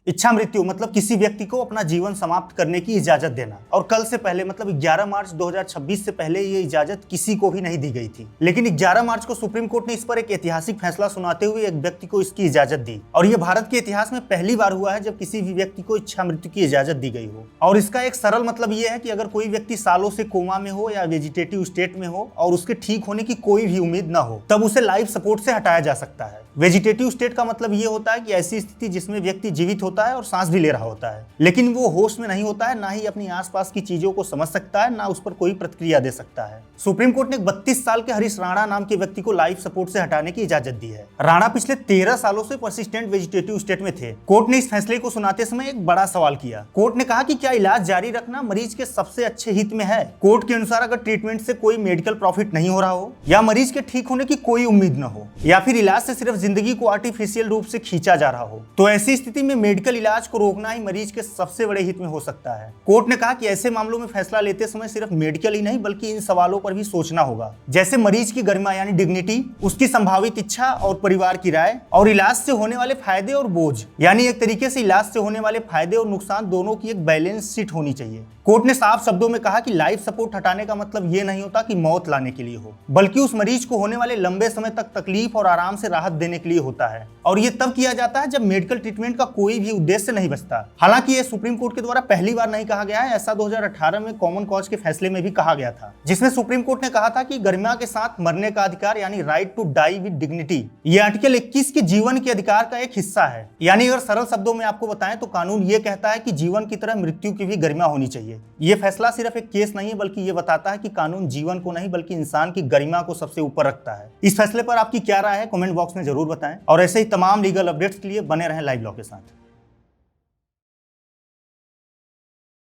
इच्छा मृत्यु मतलब किसी व्यक्ति को अपना जीवन समाप्त करने की इजाजत देना, और कल से पहले मतलब 11 मार्च 2026 से पहले ये इजाजत किसी को भी नहीं दी गई थी। लेकिन 11 मार्च को सुप्रीम कोर्ट ने इस पर एक ऐतिहासिक फैसला सुनाते हुए एक व्यक्ति को इसकी इजाजत दी, और ये भारत के इतिहास में पहली बार हुआ है जब किसी भी व्यक्ति को इच्छा मृत्यु की इजाजत दी गई हो। और इसका एक सरल मतलब ये है कि अगर कोई व्यक्ति सालों से कोमा में हो या वेजिटेटिव स्टेट में हो और उसके ठीक होने की कोई भी उम्मीद न हो, तब उसे लाइफ सपोर्ट से हटाया जा सकता है। वेजिटेटिव स्टेट का मतलब ये होता है कि ऐसी स्थिति जिसमें व्यक्ति जीवित होता है और सांस भी ले रहा होता है, लेकिन वो होश में नहीं होता है, ना ही अपनी आसपास की चीजों को समझ सकता है, ना उस पर कोई प्रतिक्रिया दे सकता है। सुप्रीम कोर्ट ने 32 साल के हरीश राणा नाम के व्यक्ति को लाइफ सपोर्ट से हटाने की इजाजत दी है। राणा पिछले 13 सालों से परसिस्टेंट वेजिटेटिव स्टेट में थे। कोर्ट ने इस फैसले को सुनाते समय एक बड़ा सवाल किया। कोर्ट ने कहा कि क्या इलाज जारी रखना मरीज के सबसे अच्छे हित में है। कोर्ट के अनुसार अगर ट्रीटमेंट से कोई मेडिकल प्रॉफिट नहीं हो रहा हो, या मरीज के ठीक होने की कोई उम्मीद न हो, या फिर इलाज से सिर्फ जिंदगी को आर्टिफिशियल रूप से खींचा जा रहा हो, तो ऐसी स्थिति में मेडिकल इलाज को रोकना ही मरीज के सबसे बड़े हित में हो सकता है। कोर्ट ने कहा कि ऐसे मामलों में फैसला लेते समय सिर्फ मेडिकल ही नहीं बल्कि इन सवालों पर भी सोचना होगा, जैसे मरीज की गरिमा यानी डिग्निटी, उसकी संभावित इच्छा और परिवार की राय, और इलाज से होने वाले फायदे और बोझ, यानी एक तरीके से इलाज से होने वाले फायदे और नुकसान दोनों की एक बैलेंस शीट होनी चाहिए। कोर्ट ने साफ शब्दों में कहा कि लाइफ सपोर्ट हटाने का मतलब ये नहीं होता कि मौत लाने के लिए हो, बल्कि उस मरीज को होने वाले लंबे समय तक तकलीफ और आराम से राहत देने के लिए होता है, और ये तब किया जाता है जब मेडिकल ट्रीटमेंट का कोई भी उद्देश्य नहीं बचता। हालांकि ये सुप्रीम कोर्ट के द्वारा पहली बार नहीं कहा गया है, ऐसा 2018 में कॉमन कॉज के फैसले में भी कहा गया था, जिसमें सुप्रीम कोर्ट ने कहा था कि गरिमा के साथ मरने का अधिकार यानी right to die with dignity, ये आर्टिकल 21 के जीवन के अधिकार का एक हिस्सा है। यानी अगर सरल शब्दों में आपको बताएं तो कानून ये कहता है कि जीवन की तरह मृत्यु की भी गरिमा होनी चाहिए। ये फैसला सिर्फ एक केस नहीं है, बल्कि ये बताता है कि कानून जीवन को नहीं बल्कि इंसान की गरिमा को सबसे ऊपर रखता है। इस फैसले पर आपकी क्या राय है, कमेंट बॉक्स में जरूर बताएं, और ऐसे ही तमाम लीगल अपडेट्स के लिए बने रहें लाइव लॉ के साथ।